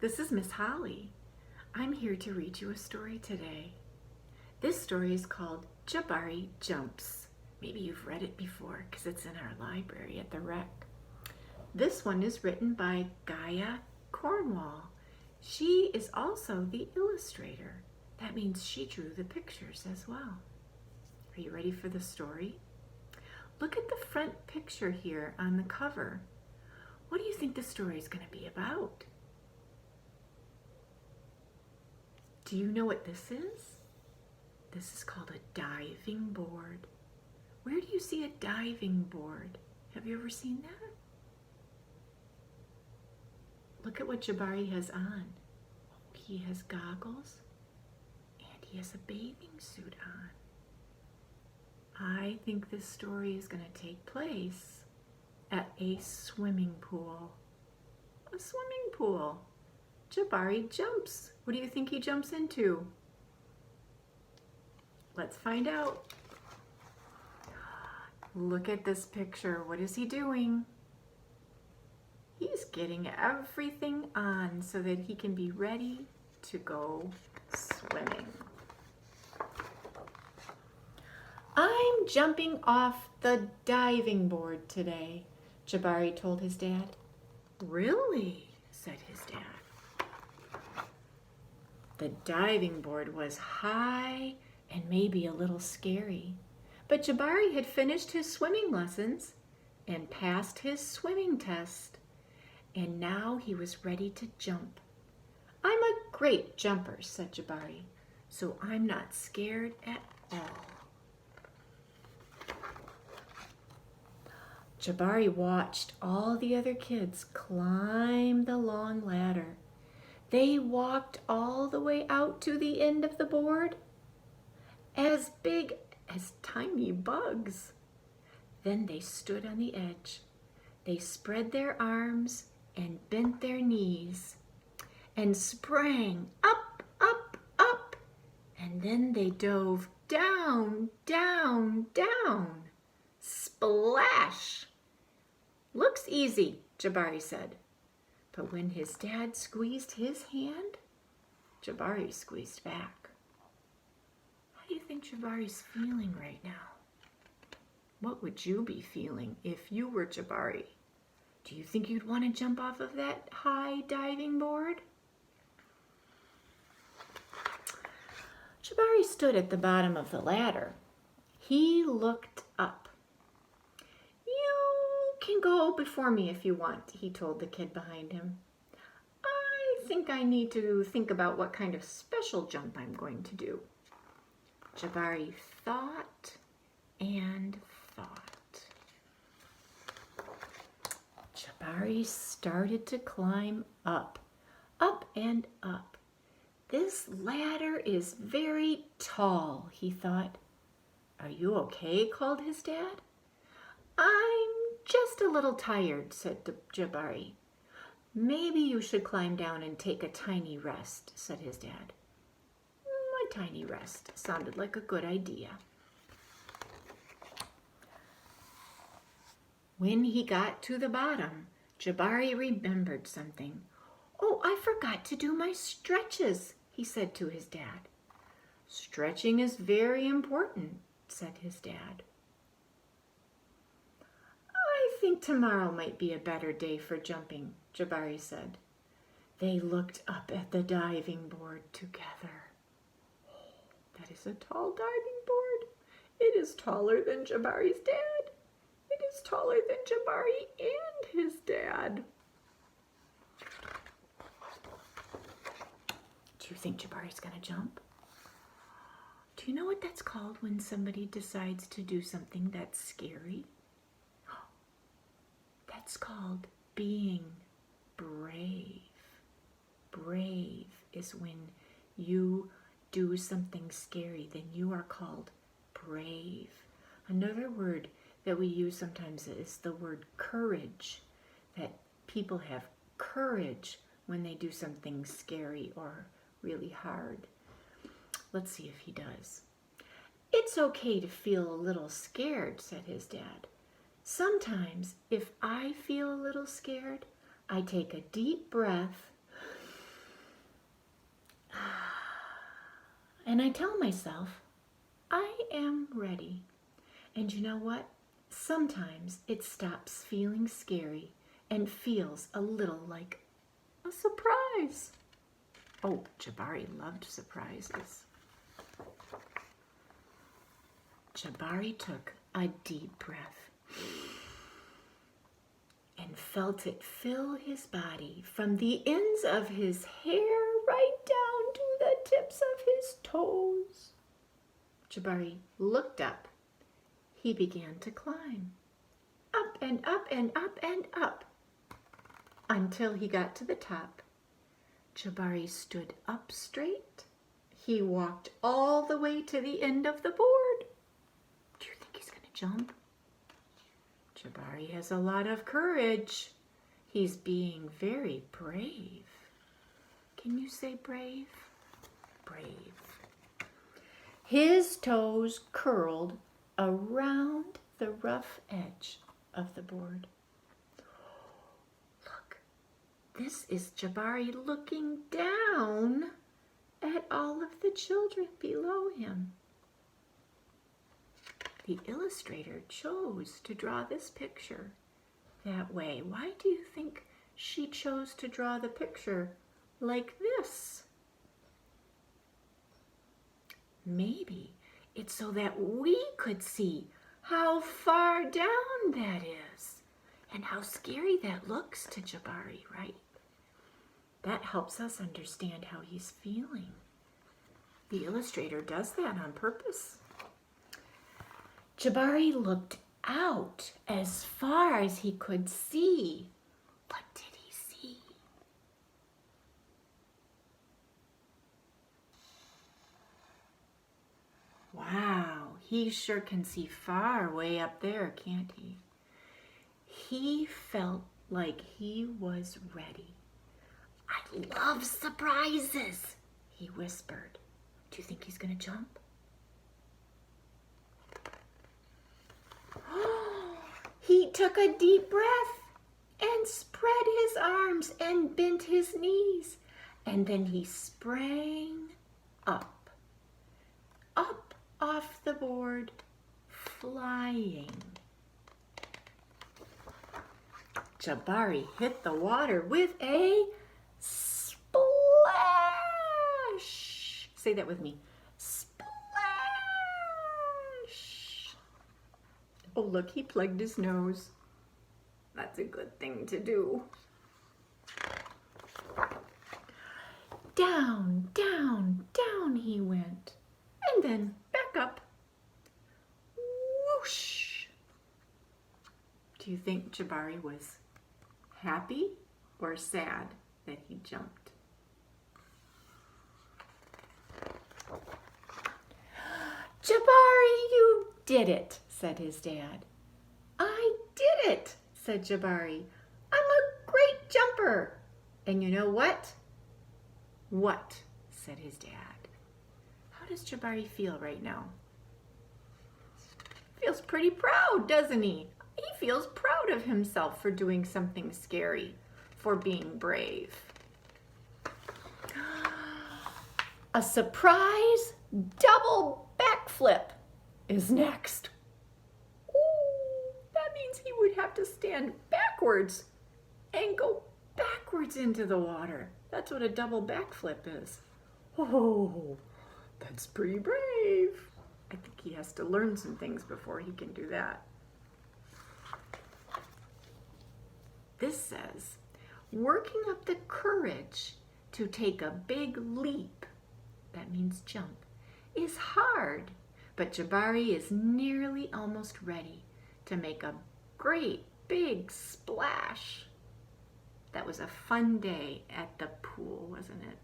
This is Miss Holly. I'm here to read you a story today. This story is called Jabari Jumps. Maybe you've read it before because it's in our library at the rec. This one is written by Gaia Cornwall. She is also the illustrator. That means she drew the pictures as well. Are you ready for the story? Look at the front picture here on the cover. What do you think the story is going to be about? Do you know what this is? This is called a diving board. Where do you see a diving board? Have you ever seen that? Look at what Jabari has on. He has goggles and he has a bathing suit on. I think this story is going to take place at a swimming pool. A swimming pool. Jabari jumps. What do you think he jumps into? Let's find out. Look at this picture. What is he doing? He's getting everything on so that he can be ready to go swimming. I'm jumping off the diving board today, Jabari told his dad. Really? Said his dad. The diving board was high and maybe a little scary, but Jabari had finished his swimming lessons and passed his swimming test, and now he was ready to jump. I'm a great jumper, said Jabari, so I'm not scared at all. Jabari watched all the other kids climb the long ladder. They walked all the way out to the end of the board, as big as tiny bugs. Then they stood on the edge. They spread their arms and bent their knees and sprang up, up, up, and then they dove down, down, down. Splash! Looks easy, Jabari said. But when his dad squeezed his hand, Jabari squeezed back. How do you think Jabari's feeling right now? What would you be feeling if you were Jabari? Do you think you'd want to jump off of that high diving board? Jabari stood at the bottom of the ladder. He looked up. You can go before me if you want, he told the kid behind him. I think I need to think about what kind of special jump I'm going to do. Jabari thought and thought. Jabari started to climb up, up and up. This ladder is very tall, he thought. Are you okay? Called his dad. I'm just a little tired, said Jabari. Maybe you should climb down and take a tiny rest, said his dad. A tiny rest sounded like a good idea. When he got to the bottom, Jabari remembered something. Oh, I forgot to do my stretches, he said to his dad. Stretching is very important, said his dad. I think tomorrow might be a better day for jumping, Jabari said. They looked up at the diving board together. That is a tall diving board. It is taller than Jabari's dad. It is taller than Jabari and his dad. Do you think Jabari's going to jump? Do you know what that's called when somebody decides to do something that's scary? That's called being brave. Brave is when you do something scary, then you are called brave. Another word that we use sometimes is the word courage, that people have courage when they do something scary or really hard. Let's see if he does. It's okay to feel a little scared, said his dad. Sometimes, if I feel a little scared, I take a deep breath And I tell myself, I am ready. And you know what? Sometimes it stops feeling scary and feels a little like a surprise. Oh, Jabari loved surprises. Jabari took a deep breath and felt it fill his body from the ends of his hair right down to the tips of his toes. Jabari looked up. He began to climb. Up and up and up and up until he got to the top. Jabari stood up straight. He walked all the way to the end of the board. Do you think he's going to jump? Jabari has a lot of courage. He's being very brave. Can you say brave? Brave. His toes curled around the rough edge of the board. Look, this is Jabari looking down at all of the children below him. The illustrator chose to draw this picture that way. Why do you think she chose to draw the picture like this? Maybe it's so that we could see how far down that is and how scary that looks to Jabari, right? That helps us understand how he's feeling. The illustrator does that on purpose. Jabari looked out as far as he could see. What did he see? Wow, he sure can see far way up there, can't he? He felt like he was ready. I love surprises, he whispered. Do you think he's going to jump? He took a deep breath and spread his arms and bent his knees. And then he sprang up off the board, flying. Jabari hit the water with a splash. Say that with me. Splash. Oh, look, he plugged his nose. That's a good thing to do. Down, down, down he went. And then back up. Whoosh. Do you think Jabari was happy or sad that he jumped? Jabari, you did it, said his dad. I did it, said Jabari. I'm a great jumper. And you know what? What? Said his dad. How does Jabari feel right now? Feels pretty proud, doesn't he? He feels proud of himself for doing something scary, for being brave. A surprise double backflip is next. Ooh, that means he would have to stand backwards and go backwards into the water. That's what a double backflip is. Oh, that's pretty brave. I think he has to learn some things before he can do that. This says, working up the courage to take a big leap, that means jump, is hard, but Jabari is nearly almost ready to make a great big splash. That was a fun day at the pool, wasn't it?